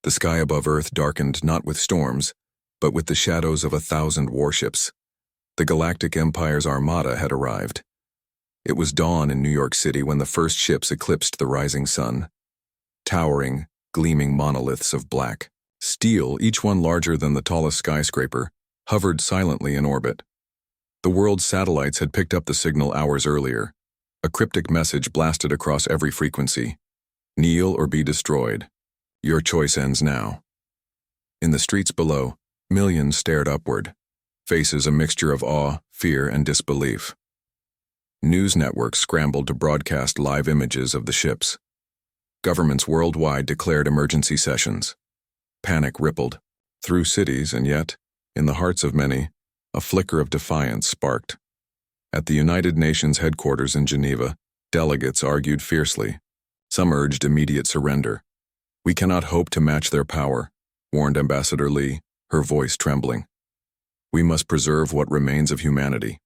The sky above Earth darkened not with storms, but with the shadows of 1,000 warships. The Galactic Empire's armada had arrived. It was dawn in New York City when the first ships eclipsed the rising sun. Towering, gleaming monoliths of black steel, each one larger than the tallest skyscraper, hovered silently in orbit. The world's satellites had picked up the signal hours earlier. A cryptic message blasted across every frequency. Kneel or be destroyed. Your choice ends now. In the streets below, millions stared upward, faces a mixture of awe, fear, and disbelief. News networks scrambled to broadcast live images of the ships. Governments worldwide declared emergency sessions. Panic rippled through cities, and yet, in the hearts of many, a flicker of defiance sparked. At the United Nations headquarters in Geneva, delegates argued fiercely. Some urged immediate surrender. "We cannot hope to match their power," warned Ambassador Lee, her voice trembling. "We must preserve what remains of humanity."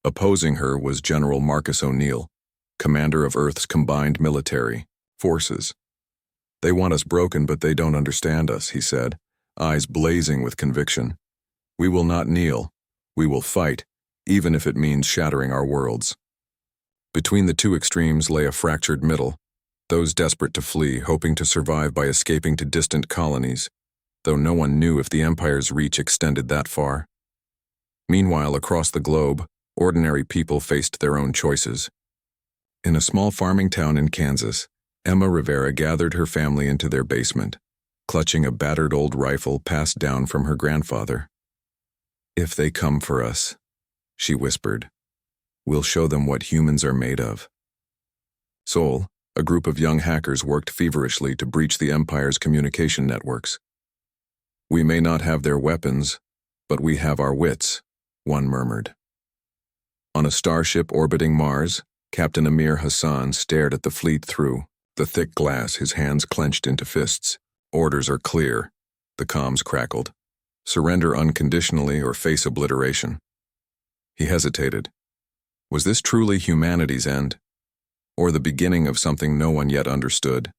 Opposing her was General Marcus O'Neill, commander of Earth's combined military forces. "They want us broken, but they don't understand us," he said, eyes blazing with conviction. "We will not kneel. We will fight, even if it means shattering our worlds." Between the two extremes lay a fractured middle, those desperate to flee, hoping to survive by escaping to distant colonies, though no one knew if the Empire's reach extended that far. Meanwhile, across the globe, ordinary people faced their own choices. In a small farming town in Kansas, Emma Rivera gathered her family into their basement, clutching a battered old rifle passed down from her grandfather. "If they come for us," she whispered, "we'll show them what humans are made of." Seoul, a group of young hackers worked feverishly to breach the Empire's communication networks. "We may not have their weapons, but we have our wits," one murmured. On a starship orbiting Mars, Captain Amir Hassan stared at the fleet through the thick glass, his hands clenched into fists. "Orders are clear," the comms crackled. "Surrender unconditionally or face obliteration." He hesitated. Was this truly humanity's end, or the beginning of something no one yet understood?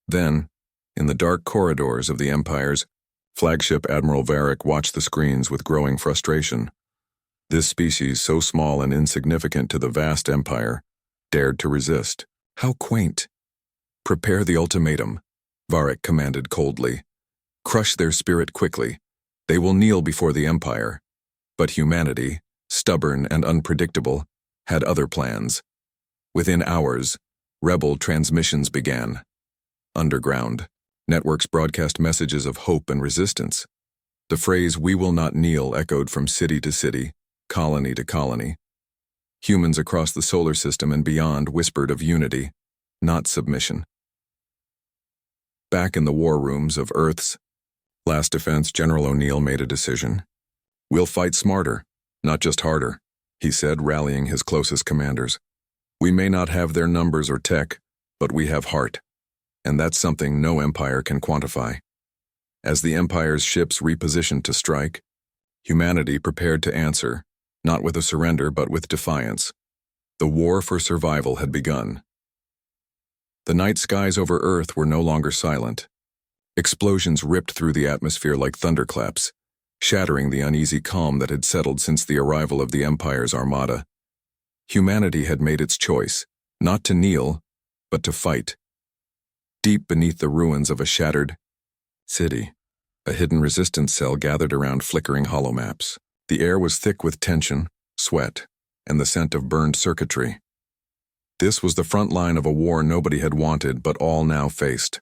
Then, in the dark corridors of the Empire's flagship, Admiral Varric watched the screens with growing frustration. This species, so small and insignificant to the vast Empire, dared to resist. How quaint! "Prepare the ultimatum," Varric commanded coldly. "Crush their spirit quickly. They will kneel before the Empire." But humanity, stubborn and unpredictable, had other plans. Within hours, rebel transmissions began. Underground, networks broadcast messages of hope and resistance. The phrase "we will not kneel" echoed from city to city, colony to colony. Humans across the solar system and beyond whispered of unity, not submission. Back in the war rooms of Earth's last defense, General O'Neill made a decision. "We'll fight smarter, not just harder," he said, rallying his closest commanders. "We may not have their numbers or tech, but we have heart, and that's something no empire can quantify." As the Empire's ships repositioned to strike, humanity prepared to answer, not with a surrender but with defiance. The war for survival had begun. The night skies over Earth were no longer silent. Explosions ripped through the atmosphere like thunderclaps, shattering the uneasy calm that had settled since the arrival of the Empire's armada. Humanity had made its choice, not to kneel, but to fight. Deep beneath the ruins of a shattered city, a hidden resistance cell gathered around flickering holomaps. The air was thick with tension, sweat, and the scent of burned circuitry. This was the front line of a war nobody had wanted but all now faced.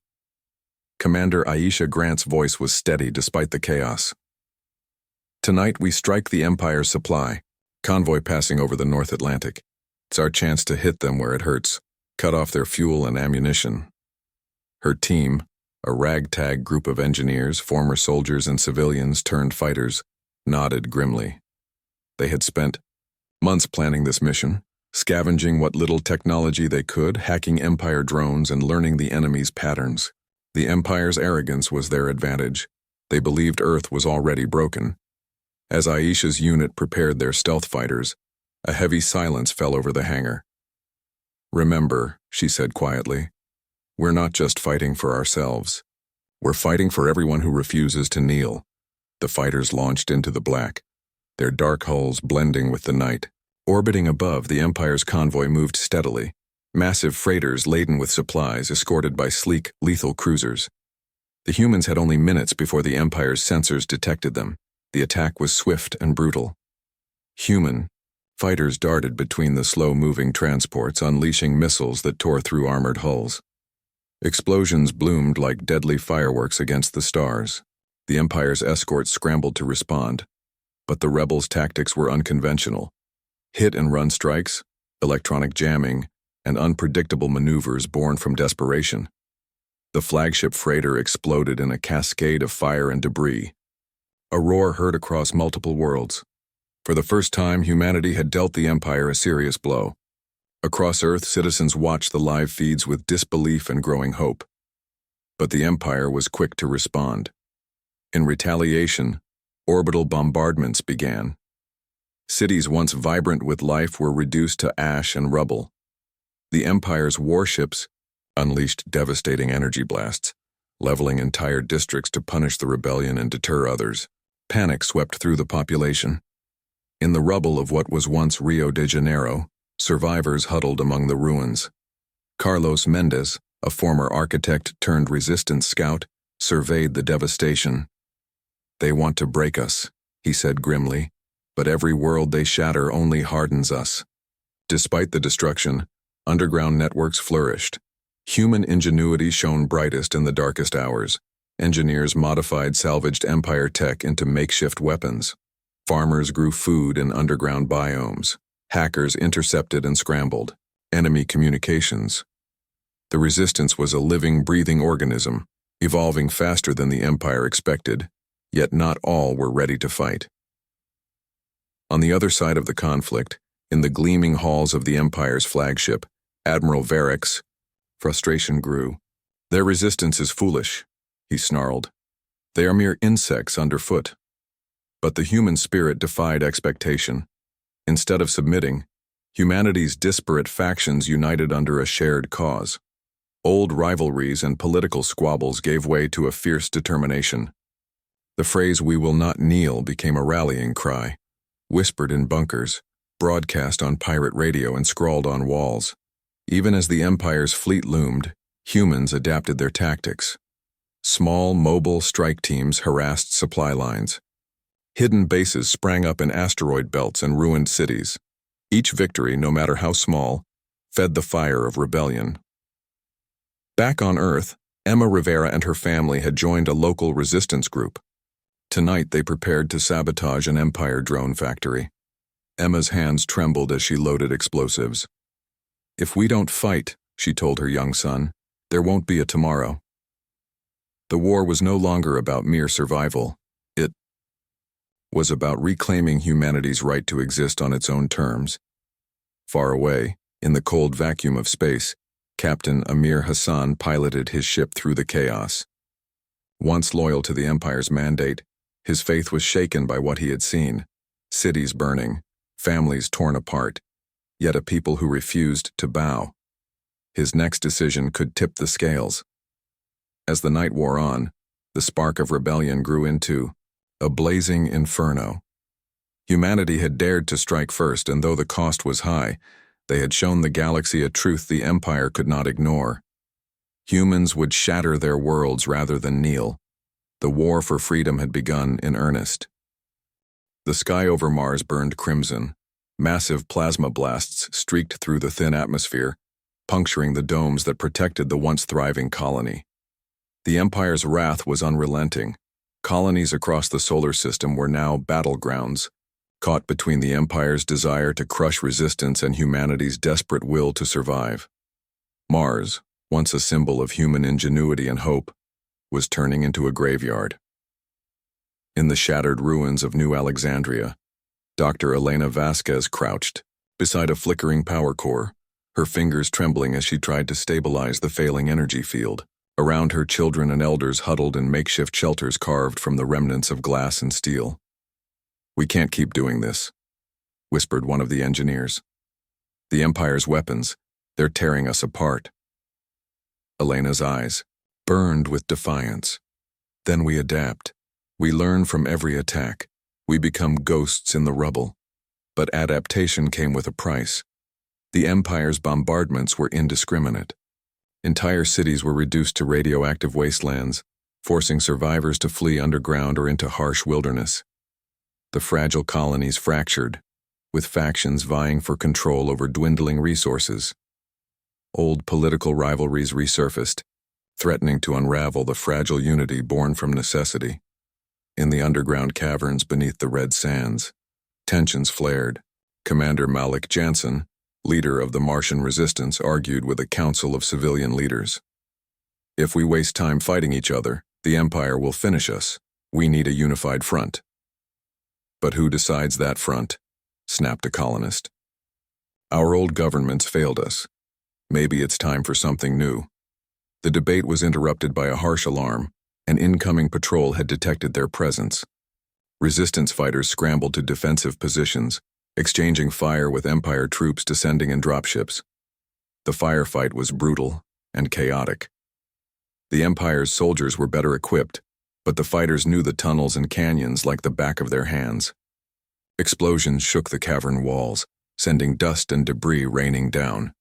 Commander Aisha Grant's voice was steady despite the chaos. "Tonight we strike the Empire's supply, convoy passing over the North Atlantic. It's our chance to hit them where it hurts, cut off their fuel and ammunition." Her team, a ragtag group of engineers, former soldiers and civilians turned fighters, nodded grimly. They had spent months planning this mission, scavenging what little technology they could, hacking Empire drones and learning the enemy's patterns. The Empire's arrogance was their advantage. They believed Earth was already broken. As Aisha's unit prepared their stealth fighters, a heavy silence fell over the hangar. "Remember," she said quietly, "we're not just fighting for ourselves. We're fighting for everyone who refuses to kneel. The fighters launched into the black, their dark hulls blending with the night. Orbiting above, the Empire's convoy moved steadily, massive freighters laden with supplies escorted by sleek, lethal cruisers. The humans had only minutes before the Empire's sensors detected them. The attack was swift and brutal. Human fighters darted between the slow-moving transports, unleashing missiles that tore through armored hulls. Explosions bloomed like deadly fireworks against the stars. The Empire's escorts scrambled to respond, but the rebels' tactics were unconventional. Hit-and-run strikes, electronic jamming, and unpredictable maneuvers born from desperation. The flagship freighter exploded in a cascade of fire and debris. A roar heard across multiple worlds. For the first time, humanity had dealt the Empire a serious blow. Across Earth, citizens watched the live feeds with disbelief and growing hope. But the Empire was quick to respond. In retaliation, orbital bombardments began. Cities once vibrant with life were reduced to ash and rubble. The Empire's warships unleashed devastating energy blasts, leveling entire districts to punish the rebellion and deter others. Panic swept through the population. In the rubble of what was once Rio de Janeiro, survivors huddled among the ruins. Carlos Mendez, a former architect-turned-resistance scout, surveyed the devastation. "They want to break us," he said grimly, "but every world they shatter only hardens us." Despite the destruction, underground networks flourished. Human ingenuity shone brightest in the darkest hours. Engineers modified salvaged Empire tech into makeshift weapons. Farmers grew food in underground biomes. Hackers intercepted and scrambled enemy communications. The resistance was a living, breathing organism, evolving faster than the Empire expected, yet not all were ready to fight. On the other side of the conflict, in the gleaming halls of the Empire's flagship, Admiral Varick's frustration grew. "Their resistance is foolish," he snarled. "They are mere insects underfoot." But the human spirit defied expectation. Instead of submitting, humanity's disparate factions united under a shared cause. Old rivalries and political squabbles gave way to a fierce determination. The phrase "we will not kneel" became a rallying cry, whispered in bunkers, broadcast on pirate radio and scrawled on walls. Even as the Empire's fleet loomed, humans adapted their tactics. Small, mobile strike teams harassed supply lines. Hidden bases sprang up in asteroid belts and ruined cities. Each victory, no matter how small, fed the fire of rebellion. Back on Earth, Emma Rivera and her family had joined a local resistance group. Tonight they prepared to sabotage an Empire drone factory. Emma's hands trembled as she loaded explosives. "If we don't fight," she told her young son, "there won't be a tomorrow." The war was no longer about mere survival. It was about reclaiming humanity's right to exist on its own terms. Far away, in the cold vacuum of space, Captain Amir Hassan piloted his ship through the chaos. Once loyal to the Empire's mandate, his faith was shaken by what he had seen: cities burning, families torn apart, yet a people who refused to bow. His next decision could tip the scales. As the night wore on, the spark of rebellion grew into a blazing inferno. Humanity had dared to strike first, and though the cost was high, they had shown the galaxy a truth the Empire could not ignore. Humans would shatter their worlds rather than kneel. The war for freedom had begun in earnest. The sky over Mars burned crimson. Massive plasma blasts streaked through the thin atmosphere, puncturing the domes that protected the once thriving colony. The Empire's wrath was unrelenting. Colonies across the solar system were now battlegrounds, caught between the Empire's desire to crush resistance and humanity's desperate will to survive. Mars, once a symbol of human ingenuity and hope, was turning into a graveyard. In the shattered ruins of New Alexandria, Dr. Elena Vasquez crouched beside a flickering power core, her fingers trembling as she tried to stabilize the failing energy field. Around her, children and elders huddled in makeshift shelters carved from the remnants of glass and steel. "We can't keep doing this," whispered one of the engineers. "The Empire's weapons, they're tearing us apart." Elena's eyes burned with defiance. Then we adapt. We learn from every attack. We become ghosts in the rubble. But adaptation came with a price. The Empire's bombardments were indiscriminate. Entire cities were reduced to radioactive wastelands, forcing survivors to flee underground or into harsh wilderness. The fragile colonies fractured, with factions vying for control over dwindling resources. Old political rivalries resurfaced, threatening to unravel the fragile unity born from necessity. In the underground caverns beneath the red sands, tensions flared. Commander Malik Jansen, leader of the Martian resistance, argued with a council of civilian leaders. If we waste time fighting each other, the Empire will finish us. We need a unified front. But who decides that front? Snapped a colonist. Our old governments failed us. Maybe it's time for something new. The debate was interrupted by a harsh alarm. An incoming patrol had detected their presence. Resistance fighters scrambled to defensive positions, exchanging fire with Empire troops descending in dropships. The firefight was brutal and chaotic. The Empire's soldiers were better equipped, but the fighters knew the tunnels and canyons like the back of their hands. Explosions shook the cavern walls, sending dust and debris raining down.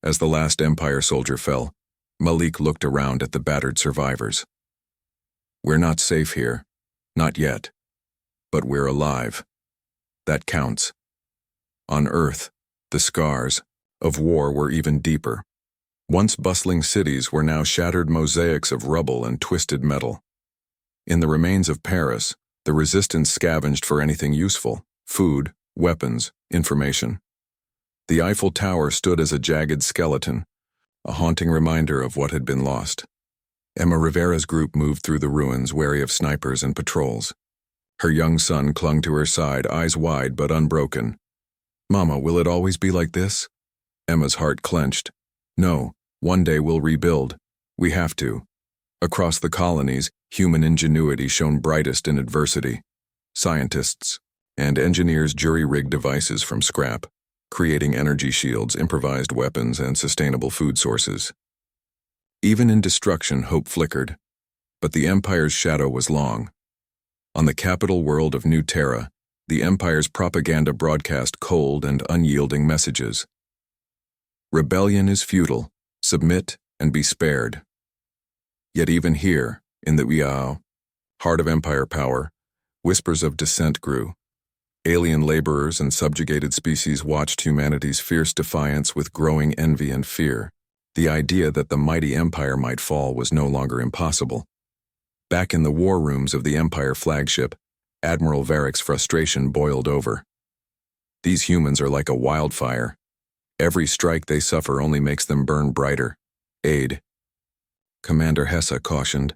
As the last Empire soldier fell, Malik looked around at the battered survivors. We're not safe here, not yet, but we're alive. That counts. On Earth, the scars of war were even deeper. Once bustling cities were now shattered mosaics of rubble and twisted metal. In the remains of Paris, the resistance scavenged for anything useful: food, weapons, information. The Eiffel Tower stood as a jagged skeleton, a haunting reminder of what had been lost. Emma Rivera's group moved through the ruins, wary of snipers and patrols. Her young son clung to her side, eyes wide but unbroken. "Mama, will it always be like this?" Emma's heart clenched. "No, one day we'll rebuild. We have to." Across the colonies, human ingenuity shone brightest in adversity. Scientists and engineers jury-rigged devices from scrap, creating energy shields, improvised weapons, and sustainable food sources. Even in destruction, hope flickered, but the Empire's shadow was long. On the capital world of New Terra, the Empire's propaganda broadcast cold and unyielding messages. Rebellion is futile. Submit and be spared. Yet even here, in the heart of Empire power, whispers of dissent grew. Alien laborers and subjugated species watched humanity's fierce defiance with growing envy and fear. The idea that the mighty Empire might fall was no longer impossible. Back in the war rooms of the Empire flagship, Admiral Varick's frustration boiled over. These humans are like a wildfire. Every strike they suffer only makes them burn brighter. Aid. Commander Hessa cautioned.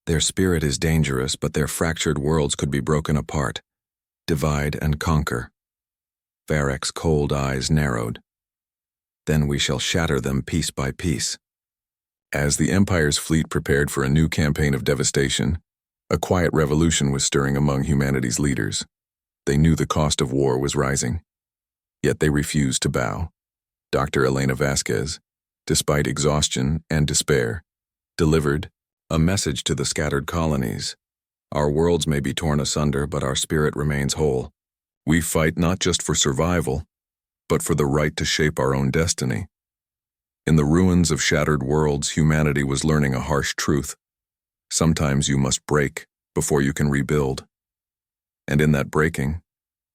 Their spirit is dangerous, but their fractured worlds could be broken apart. Divide and conquer. Varick's cold eyes narrowed. Then we shall shatter them piece by piece. As the Empire's fleet prepared for a new campaign of devastation, a quiet revolution was stirring among humanity's leaders. They knew the cost of war was rising. Yet they refused to bow. Dr. Elena Vasquez, despite exhaustion and despair, delivered a message to the scattered colonies. Our worlds may be torn asunder, but our spirit remains whole. We fight not just for survival, but for the right to shape our own destiny. In the ruins of shattered worlds, humanity was learning a harsh truth. Sometimes you must break before you can rebuild. And in that breaking,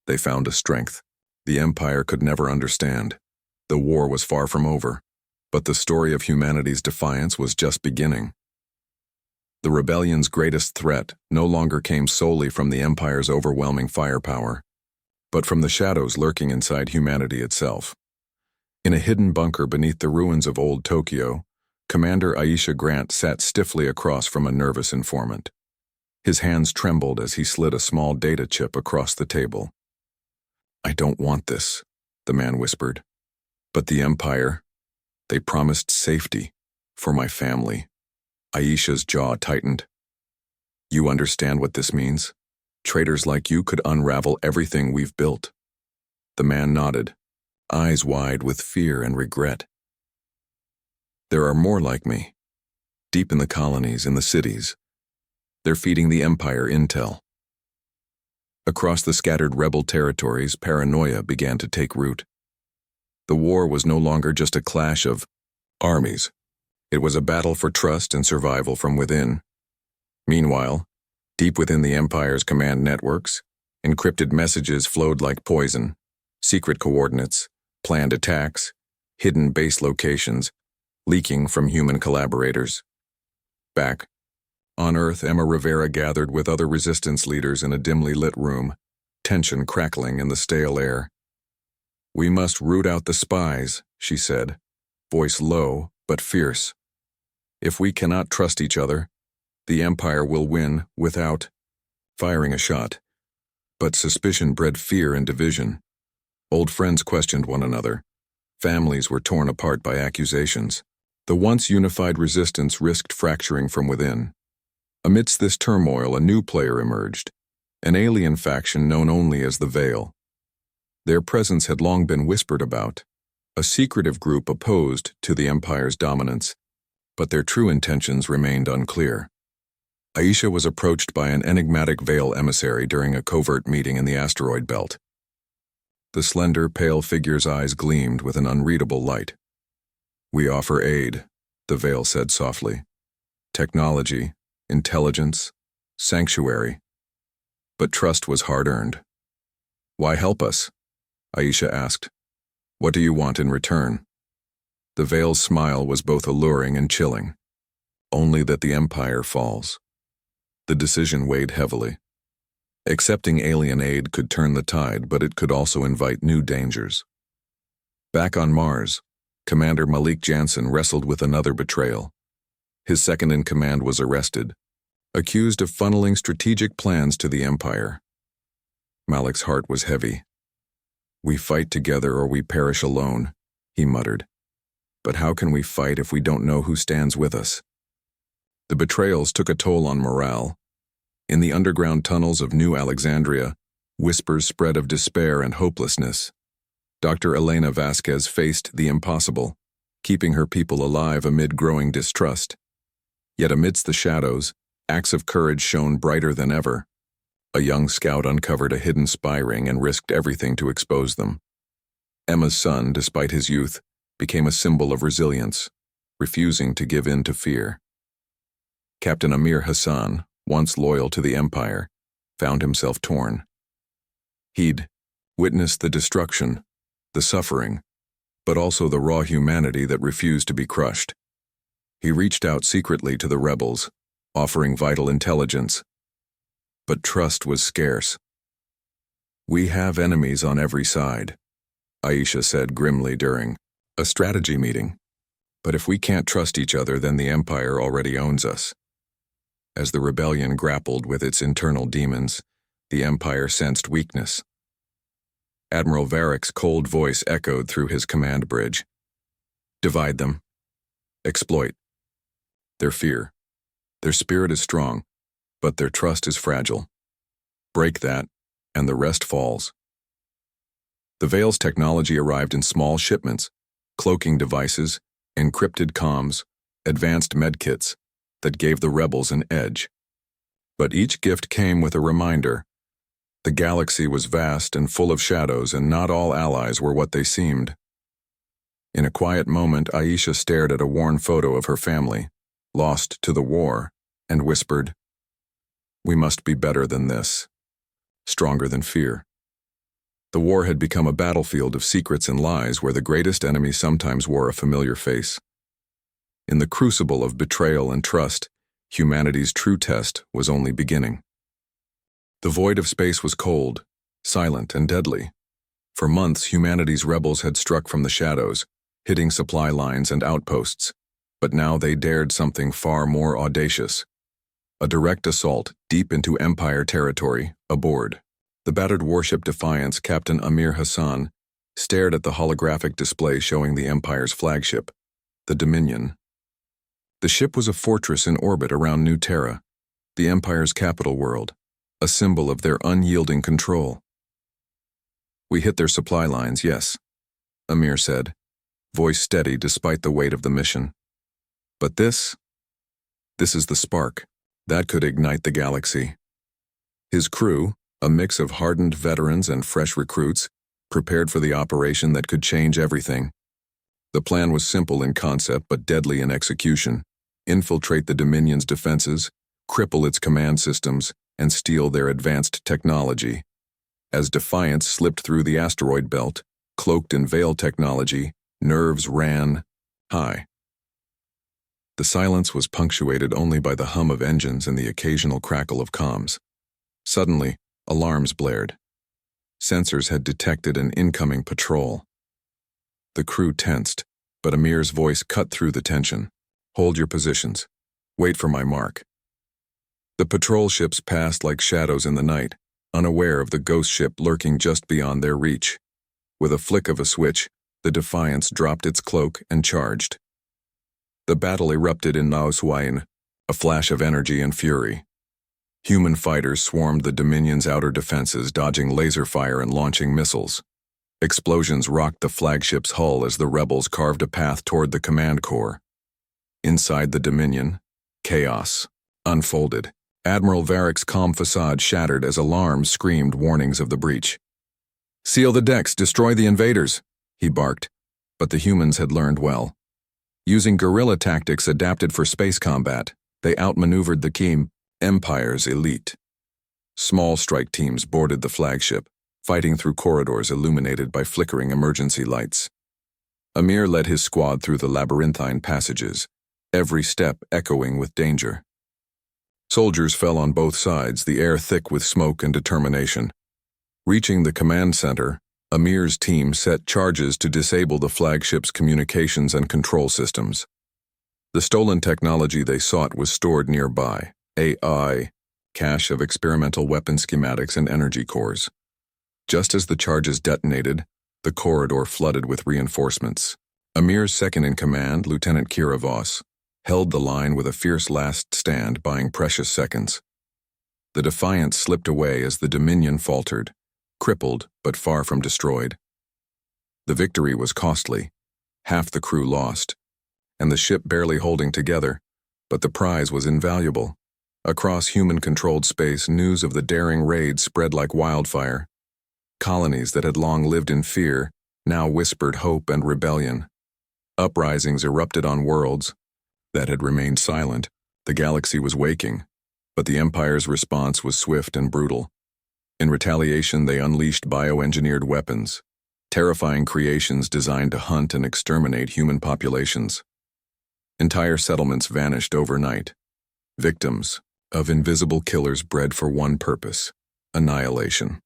they found a strength the Empire could never understand. The war was far from over, but the story of humanity's defiance was just beginning. The rebellion's greatest threat no longer came solely from the Empire's overwhelming firepower, but from the shadows lurking inside humanity itself. In a hidden bunker beneath the ruins of old Tokyo, Commander Aisha Grant sat stiffly across from a nervous informant. His hands trembled as he slid a small data chip across the table. "I don't want this," the man whispered. "But the Empire, they promised safety for my family." Aisha's jaw tightened. "You understand what this means? Traitors like you could unravel everything we've built." The man nodded, eyes wide with fear and regret. "There are more like me, deep in the colonies, in the cities. They're feeding the Empire intel. Across the scattered rebel territories, paranoia began to take root. The war was no longer just a clash of armies. It was a battle for trust and survival from within. Meanwhile, deep within the Empire's command networks, encrypted messages flowed like poison, secret coordinates, planned attacks, hidden base locations, leaking from human collaborators. Back on Earth, Emma Rivera gathered with other resistance leaders in a dimly lit room, tension crackling in the stale air. "We must root out the spies," she said, voice low but fierce. "If we cannot trust each other, the Empire will win without firing a shot." But suspicion bred fear and division. Old friends questioned one another. Families were torn apart by accusations. The once unified resistance risked fracturing from within. Amidst this turmoil, a new player emerged, an alien faction known only as the Veil. Their presence had long been whispered about, a secretive group opposed to the Empire's dominance, but their true intentions remained unclear. Aisha was approached by an enigmatic Veil emissary during a covert meeting in the asteroid belt. The slender, pale figure's eyes gleamed with an unreadable light. "We offer aid," the Veil said softly. "Technology, intelligence, sanctuary." But trust was hard-earned. "Why help us?" Aisha asked. "What do you want in return?" The Veil's smile was both alluring and chilling. "Only that the Empire falls." The decision weighed heavily. Accepting alien aid could turn the tide, but it could also invite new dangers. Back on Mars, Commander Malik Jansen wrestled with another betrayal. His second-in-command was arrested, accused of funneling strategic plans to the Empire. Malik's heart was heavy. "We fight together or we perish alone," he muttered. "But how can we fight if we don't know who stands with us?" The betrayals took a toll on morale. In the underground tunnels of New Alexandria, whispers spread of despair and hopelessness. Dr. Elena Vasquez faced the impossible, keeping her people alive amid growing distrust. Yet amidst the shadows, acts of courage shone brighter than ever. A young scout uncovered a hidden spy ring and risked everything to expose them. Emma's son, despite his youth, became a symbol of resilience, refusing to give in to fear. Captain Amir Hassan, once loyal to the Empire, found himself torn. He'd witnessed the destruction, the suffering, but also the raw humanity that refused to be crushed. He reached out secretly to the rebels, offering vital intelligence. But trust was scarce. "We have enemies on every side," Aisha said grimly during a strategy meeting. "But if we can't trust each other, then the Empire already owns us." As the rebellion grappled with its internal demons, the Empire sensed weakness. Admiral Varick's cold voice echoed through his command bridge. "Divide them. Exploit their fear. Their spirit is strong, but their trust is fragile. Break that, and the rest falls." The Veil's technology arrived in small shipments, cloaking devices, encrypted comms, advanced medkits that gave the rebels an edge. But each gift came with a reminder. The galaxy was vast and full of shadows, and not all allies were what they seemed. In a quiet moment, Aisha stared at a worn photo of her family, lost to the war, and whispered, "We must be better than this, stronger than fear." The war had become a battlefield of secrets and lies where the greatest enemy sometimes wore a familiar face. In the crucible of betrayal and trust, humanity's true test was only beginning. The void of space was cold, silent, and deadly. For months, humanity's rebels had struck from the shadows, hitting supply lines and outposts, but now they dared something far more audacious. A direct assault deep into Empire territory, aboard. The battered warship Defiance, Captain Amir Hassan, stared at the holographic display showing the Empire's flagship, the Dominion. The ship was a fortress in orbit around New Terra, the Empire's capital world, a symbol of their unyielding control. "We hit their supply lines, yes," Amir said, voice steady despite the weight of the mission. "But this is the spark." That could ignite the galaxy. His crew, a mix of hardened veterans and fresh recruits, prepared for the operation that could change everything. The plan was simple in concept but deadly in execution. Infiltrate the Dominion's defenses, cripple its command systems, and steal their advanced technology. As Defiance slipped through the asteroid belt, cloaked in veil technology, nerves ran high. The silence was punctuated only by the hum of engines and the occasional crackle of comms. Suddenly, alarms blared. Sensors had detected an incoming patrol. The crew tensed, but Amir's voice cut through the tension. Hold your positions. Wait for my mark. The patrol ships passed like shadows in the night, unaware of the ghost ship lurking just beyond their reach. With a flick of a switch, the Defiance dropped its cloak and charged. The battle erupted in Naoswain, a flash of energy and fury. Human fighters swarmed the Dominion's outer defenses, dodging laser fire and launching missiles. Explosions rocked the flagship's hull as the rebels carved a path toward the command core. Inside the Dominion, chaos unfolded. Admiral Varick's calm facade shattered as alarms screamed warnings of the breach. "Seal the decks, destroy the invaders," he barked, but the humans had learned well. Using guerrilla tactics adapted for space combat, they outmaneuvered the Keem Empire's elite. Small strike teams boarded the flagship, fighting through corridors illuminated by flickering emergency lights. Amir led his squad through the labyrinthine passages, every step echoing with danger. Soldiers fell on both sides, the air thick with smoke and determination. Reaching the command center, Amir's team set charges to disable the flagship's communications and control systems. The stolen technology they sought was stored nearby, AI, cache of experimental weapon schematics and energy cores. Just as the charges detonated, the corridor flooded with reinforcements. Amir's second-in-command, Lieutenant Kira Voss, held the line with a fierce last stand, buying precious seconds. The Defiance slipped away as the Dominion faltered, crippled but far from destroyed. The victory was costly, half the crew lost, and the ship barely holding together, but the prize was invaluable. Across human-controlled space, news of the daring raid spread like wildfire. Colonies that had long lived in fear now whispered hope and rebellion. Uprisings erupted on worlds that had remained silent. The galaxy was waking, but the Empire's response was swift and brutal. In retaliation, they unleashed bioengineered weapons, terrifying creations designed to hunt and exterminate human populations. Entire settlements vanished overnight, victims of invisible killers bred for one purpose: annihilation.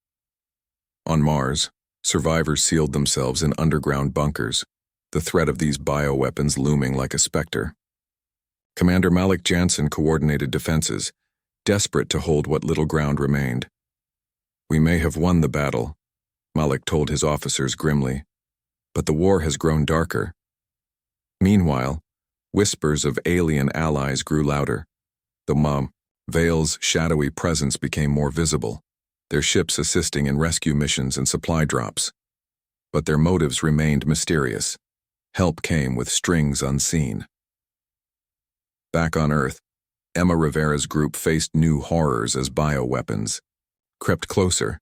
On Mars, survivors sealed themselves in underground bunkers, the threat of these bioweapons looming like a specter. Commander Malik Jansen coordinated defenses, desperate to hold what little ground remained. "We may have won the battle," Malik told his officers grimly, "but the war has grown darker." Meanwhile, whispers of alien allies grew louder. The Veil's shadowy presence became more visible, their ships assisting in rescue missions and supply drops. But their motives remained mysterious. Help came with strings unseen. Back on Earth, Emma Rivera's group faced new horrors as bioweapons crept closer.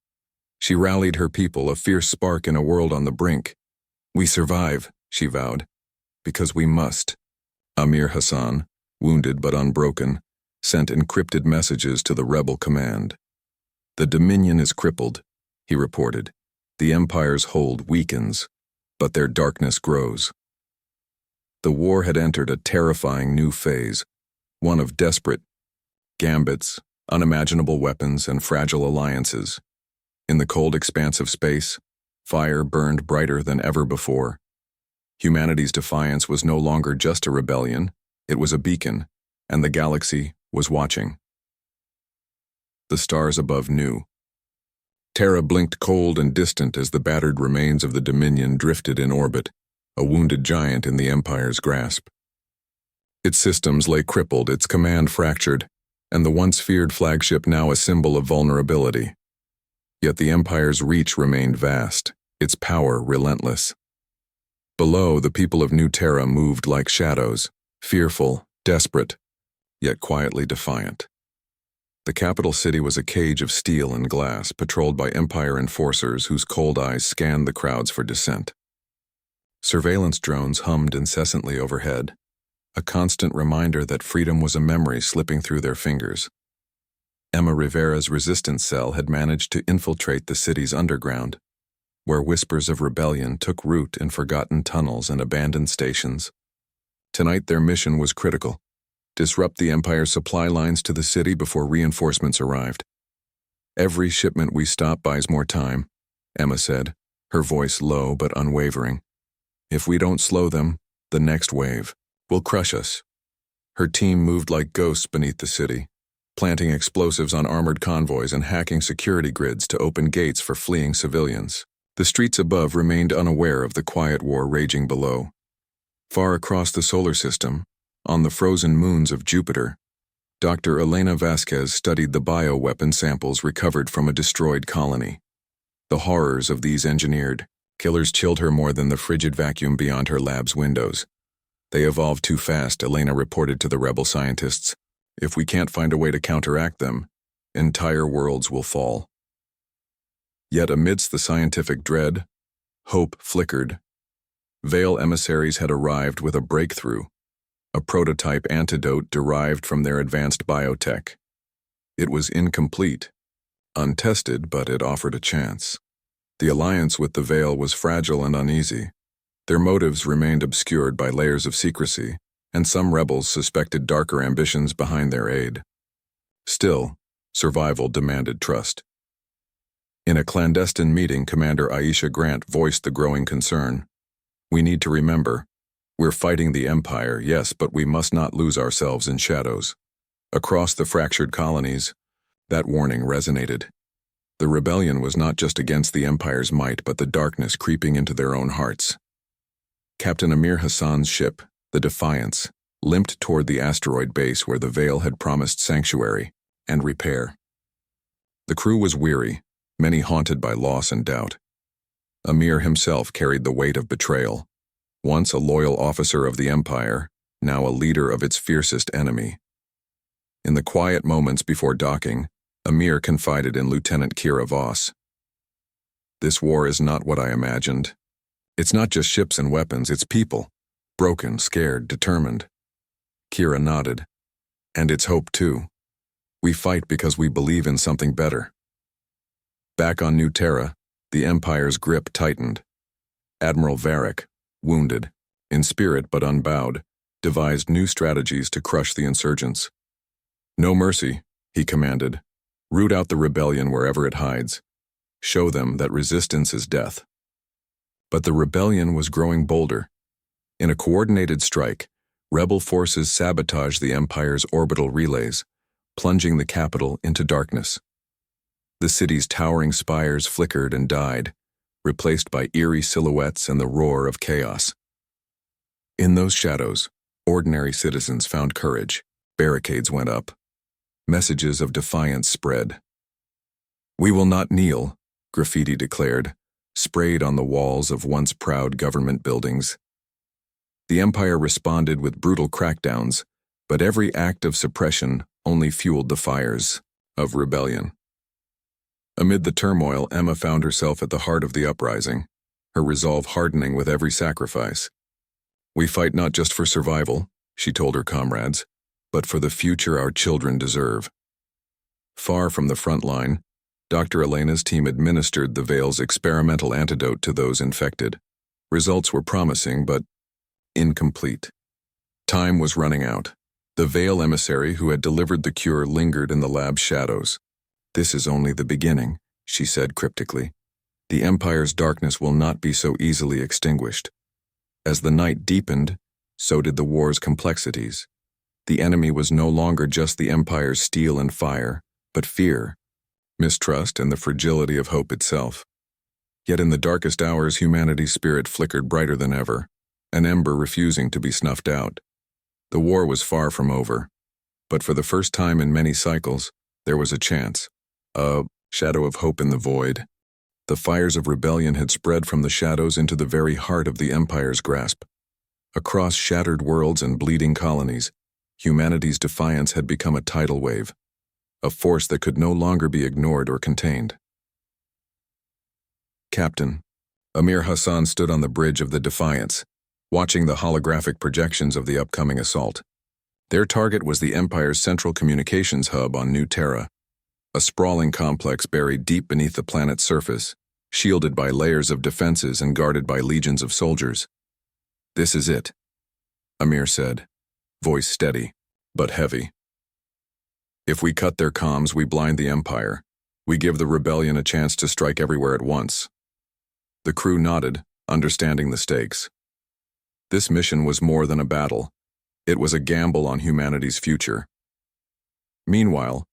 She rallied her people, a fierce spark in a world on the brink. "We survive," she vowed, "because we must." Amir Hassan, wounded but unbroken, sent encrypted messages to the rebel command. "The Dominion is crippled," he reported. "The Empire's hold weakens, but their darkness grows." The war had entered a terrifying new phase, one of desperate gambits, unimaginable weapons, and fragile alliances. In the cold expanse of space, fire burned brighter than ever before. Humanity's defiance was no longer just a rebellion, it was a beacon, and the galaxy was watching. The stars above knew. Terra blinked cold and distant as the battered remains of the Dominion drifted in orbit, a wounded giant in the Empire's grasp. Its systems lay crippled, its command fractured, and the once feared flagship now a symbol of vulnerability. Yet the Empire's reach remained vast, its power relentless. Below, the people of New Terra moved like shadows, fearful, desperate, yet quietly defiant. The capital city was a cage of steel and glass, patrolled by Empire enforcers whose cold eyes scanned the crowds for dissent. Surveillance drones hummed incessantly overhead, a constant reminder that freedom was a memory slipping through their fingers. Emma Rivera's resistance cell had managed to infiltrate the city's underground, where whispers of rebellion took root in forgotten tunnels and abandoned stations. Tonight their mission was critical: disrupt the Empire's supply lines to the city before reinforcements arrived. "Every shipment we stop buys more time," Emma said, her voice low but unwavering. "If we don't slow them, the next wave will crush us." Her team moved like ghosts beneath the city, planting explosives on armored convoys and hacking security grids to open gates for fleeing civilians. The streets above remained unaware of the quiet war raging below. Far across the solar system, on the frozen moons of Jupiter, Dr. Elena Vasquez studied the bioweapon samples recovered from a destroyed colony. The horrors of these engineered killers chilled her more than the frigid vacuum beyond her lab's windows. "They evolved too fast," Elena reported to the rebel scientists. "If we can't find a way to counteract them, entire worlds will fall." Yet amidst the scientific dread, hope flickered. Veil emissaries had arrived with a breakthrough, a prototype antidote derived from their advanced biotech. It was incomplete, untested, but it offered a chance. The alliance with the Veil was fragile and uneasy. Their motives remained obscured by layers of secrecy, and some rebels suspected darker ambitions behind their aid. Still, survival demanded trust. In a clandestine meeting, Commander Aisha Grant voiced the growing concern. "We need to remember, we're fighting the Empire, yes, but we must not lose ourselves in shadows." Across the fractured colonies, that warning resonated. The rebellion was not just against the Empire's might, but the darkness creeping into their own hearts. Captain Amir Hassan's ship, the Defiance, limped toward the asteroid base where the Veil had promised sanctuary and repair. The crew was weary, many haunted by loss and doubt. Amir himself carried the weight of betrayal. Once a loyal officer of the Empire, now a leader of its fiercest enemy. In the quiet moments before docking, Amir confided in Lieutenant Kira Voss. "This war is not what I imagined. It's not just ships and weapons, it's people. Broken, scared, determined." Kira nodded. "And it's hope too. We fight because we believe in something better." Back on New Terra, the Empire's grip tightened. Admiral Varric, wounded, in spirit but unbowed, devised new strategies to crush the insurgents. "No mercy," he commanded. "Root out the rebellion wherever it hides. Show them that resistance is death." But the rebellion was growing bolder. In a coordinated strike, rebel forces sabotaged the Empire's orbital relays, plunging the capital into darkness. The city's towering spires flickered and died, replaced by eerie silhouettes and the roar of chaos. In those shadows, ordinary citizens found courage. Barricades went up. Messages of defiance spread. "We will not kneel," graffiti declared, sprayed on the walls of once proud government buildings. The Empire responded with brutal crackdowns, but every act of suppression only fueled the fires of rebellion. Amid the turmoil, Emma found herself at the heart of the uprising, her resolve hardening with every sacrifice. "We fight not just for survival," she told her comrades, "but for the future our children deserve." Far from the front line, Dr. Elena's team administered the Veil's experimental antidote to those infected. Results were promising, but incomplete. Time was running out. The Veil emissary who had delivered the cure lingered in the lab's shadows. "This is only the beginning," she said cryptically. "The Empire's darkness will not be so easily extinguished." As the night deepened, so did the war's complexities. The enemy was no longer just the Empire's steel and fire, but fear, mistrust, and the fragility of hope itself. Yet in the darkest hours, humanity's spirit flickered brighter than ever, an ember refusing to be snuffed out. The war was far from over, but for the first time in many cycles, there was a chance, a shadow of hope in the void. The fires of rebellion had spread from the shadows into the very heart of the Empire's grasp. Across shattered worlds and bleeding colonies, humanity's defiance had become a tidal wave, a force that could no longer be ignored or contained. Captain. Amir Hassan stood on the bridge of the Defiance, watching the holographic projections of the upcoming assault. Their target was the Empire's central communications hub on New Terra, a sprawling complex buried deep beneath the planet's surface, shielded by layers of defenses and guarded by legions of soldiers. "This is it," Amir said, voice steady, but heavy. "If we cut their comms, we blind the Empire. We give the rebellion a chance to strike everywhere at once." The crew nodded, understanding the stakes. This mission was more than a battle. It was a gamble on humanity's future. Meanwhile,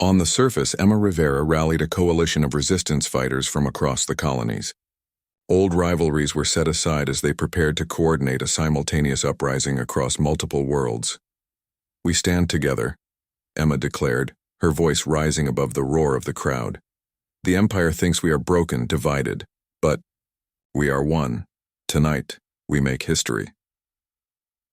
on the surface, Emma Rivera rallied a coalition of resistance fighters from across the colonies. Old rivalries were set aside as they prepared to coordinate a simultaneous uprising across multiple worlds. "We stand together," Emma declared, her voice rising above the roar of the crowd. "The Empire thinks we are broken, divided, but we are one. Tonight, we make history."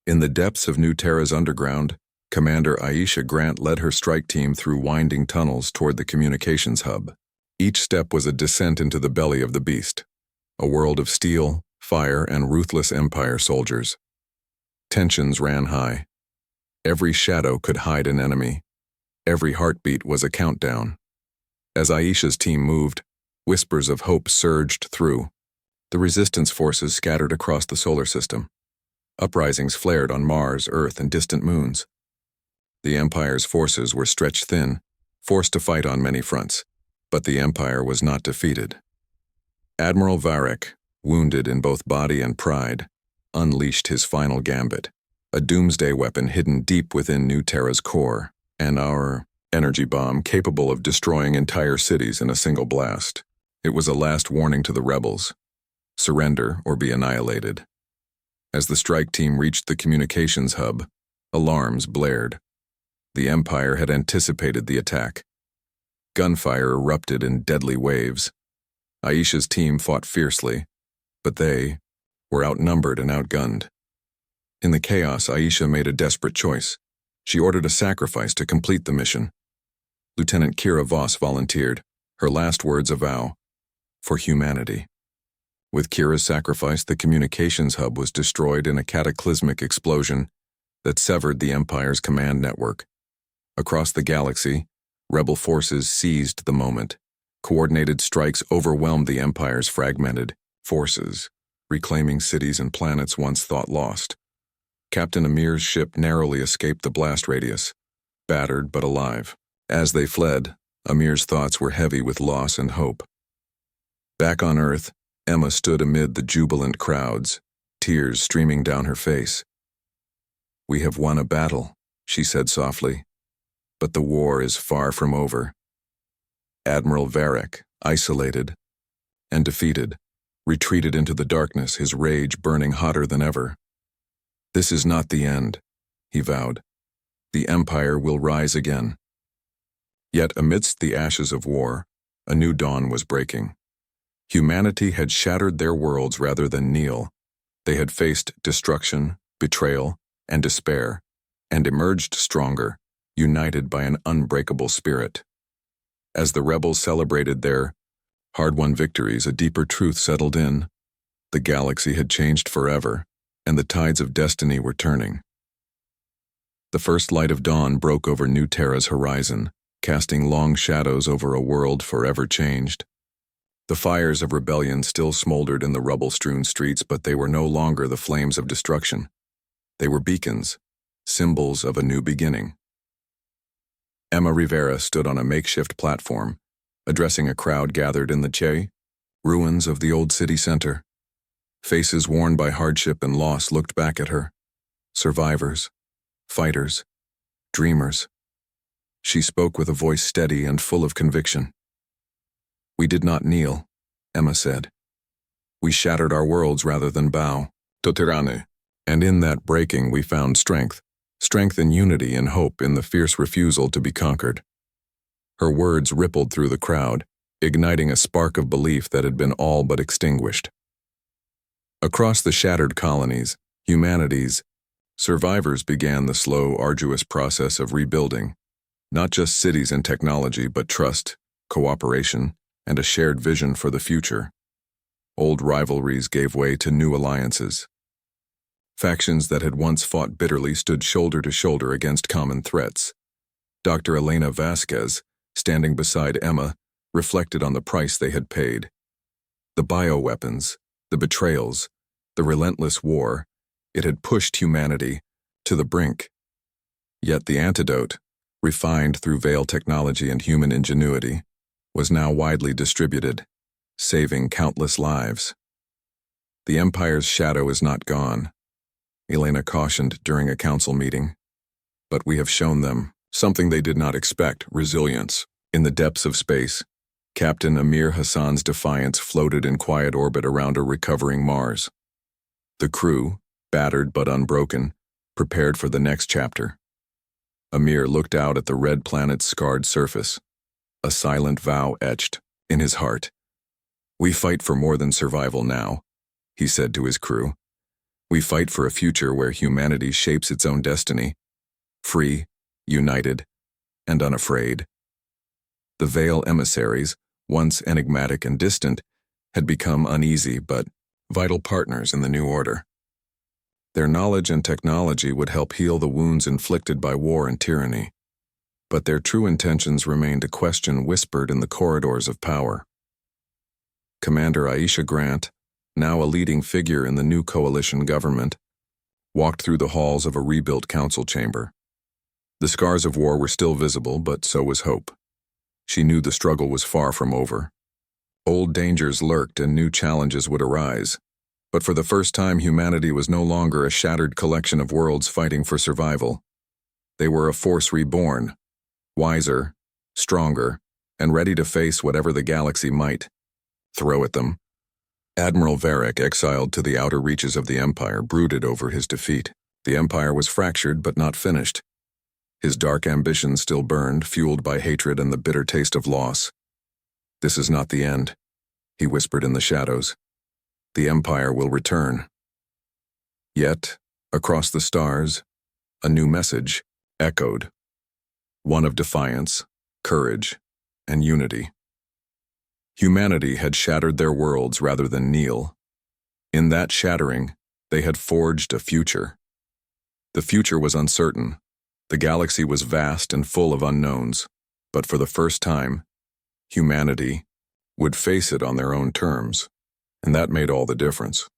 In the depths of New Terra's underground, Commander Aisha Grant led her strike team through winding tunnels toward the communications hub. Each step was a descent into the belly of the beast, a world of steel, fire, and ruthless Empire soldiers. Tensions ran high. Every shadow could hide an enemy. Every heartbeat was a countdown. As Aisha's team moved, whispers of hope surged through. The resistance forces scattered across the solar system. Uprisings flared on Mars, Earth, and distant moons. The Empire's forces were stretched thin, forced to fight on many fronts, but the Empire was not defeated. Admiral Varek, wounded in both body and pride, unleashed his final gambit, a doomsday weapon hidden deep within New Terra's core, and our energy bomb capable of destroying entire cities in a single blast. It was a last warning to the rebels: surrender or be annihilated. As the strike team reached the communications hub, alarms blared. The Empire had anticipated the attack. Gunfire erupted in deadly waves. Aisha's team fought fiercely, but they were outnumbered and outgunned. In the chaos, Aisha made a desperate choice. She ordered a sacrifice to complete the mission. Lieutenant Kira Voss volunteered, her last words a vow: for humanity. With Kira's sacrifice, the communications hub was destroyed in a cataclysmic explosion that severed the Empire's command network. Across the galaxy, rebel forces seized the moment. Coordinated strikes overwhelmed the Empire's fragmented forces, reclaiming cities and planets once thought lost. Captain Amir's ship narrowly escaped the blast radius, battered but alive. As they fled, Amir's thoughts were heavy with loss and hope. Back on Earth, Emma stood amid the jubilant crowds, tears streaming down her face. "We have won a battle," she said softly, "but the war is far from over." Admiral Varek, isolated and defeated, retreated into the darkness, his rage burning hotter than ever. "This is not the end," he vowed. "The Empire will rise again." Yet amidst the ashes of war, a new dawn was breaking. Humanity had shattered their worlds rather than kneel. They had faced destruction, betrayal, and despair, and emerged stronger, united by an unbreakable spirit. As the rebels celebrated their hard-won victories, a deeper truth settled in. The galaxy had changed forever, and the tides of destiny were turning. The first light of dawn broke over New Terra's horizon, casting long shadows over a world forever changed. The fires of rebellion still smoldered in the rubble-strewn streets, but they were no longer the flames of destruction. They were beacons, symbols of a new beginning. Emma Rivera stood on a makeshift platform, addressing a crowd gathered in the Che, ruins of the old city center. Faces worn by hardship and loss looked back at her. Survivors, fighters, dreamers. She spoke with a voice steady and full of conviction. "We did not kneel," Emma said. "We shattered our worlds rather than bow. Totirane. And in that breaking we found strength. Strength in unity and hope in the fierce refusal to be conquered." Her words rippled through the crowd, igniting a spark of belief that had been all but extinguished. Across the shattered colonies, humanity's survivors began the slow, arduous process of rebuilding. Not just cities and technology, but trust, cooperation, and a shared vision for the future. Old rivalries gave way to new alliances. Factions that had once fought bitterly stood shoulder to shoulder against common threats. Dr. Elena Vasquez, standing beside Emma, reflected on the price they had paid. The bioweapons, the betrayals, the relentless war, it had pushed humanity to the brink. Yet the antidote, refined through veil technology and human ingenuity, was now widely distributed, saving countless lives. The Empire's shadow is not gone, Elena cautioned during a council meeting. But we have shown them something they did not expect: resilience. In the depths of space, Captain Amir Hassan's Defiance floated in quiet orbit around a recovering Mars. The crew, battered but unbroken, prepared for the next chapter. Amir looked out at the red planet's scarred surface, a silent vow etched in his heart. "We fight for more than survival now," he said to his crew. "We fight for a future where humanity shapes its own destiny, free, united, and unafraid." The Veil emissaries, once enigmatic and distant, had become uneasy but vital partners in the new order. Their knowledge and technology would help heal the wounds inflicted by war and tyranny, but their true intentions remained a question whispered in the corridors of power. Commander Aisha Grant, now a leading figure in the new coalition government, walked through the halls of a rebuilt council chamber. The scars of war were still visible, but so was hope. She knew the struggle was far from over. Old dangers lurked and new challenges would arise, but for the first time humanity was no longer a shattered collection of worlds fighting for survival. They were a force reborn, wiser, stronger, and ready to face whatever the galaxy might throw at them. Admiral Varric, exiled to the outer reaches of the Empire, brooded over his defeat. The Empire was fractured but not finished. His dark ambitions still burned, fueled by hatred and the bitter taste of loss. "This is not the end," he whispered in the shadows. "The Empire will return." Yet, across the stars, a new message echoed. One of defiance, courage, and unity. Humanity had shattered their worlds rather than kneel. In that shattering, they had forged a future. The future was uncertain. The galaxy was vast and full of unknowns, but for the first time, humanity would face it on their own terms, and that made all the difference.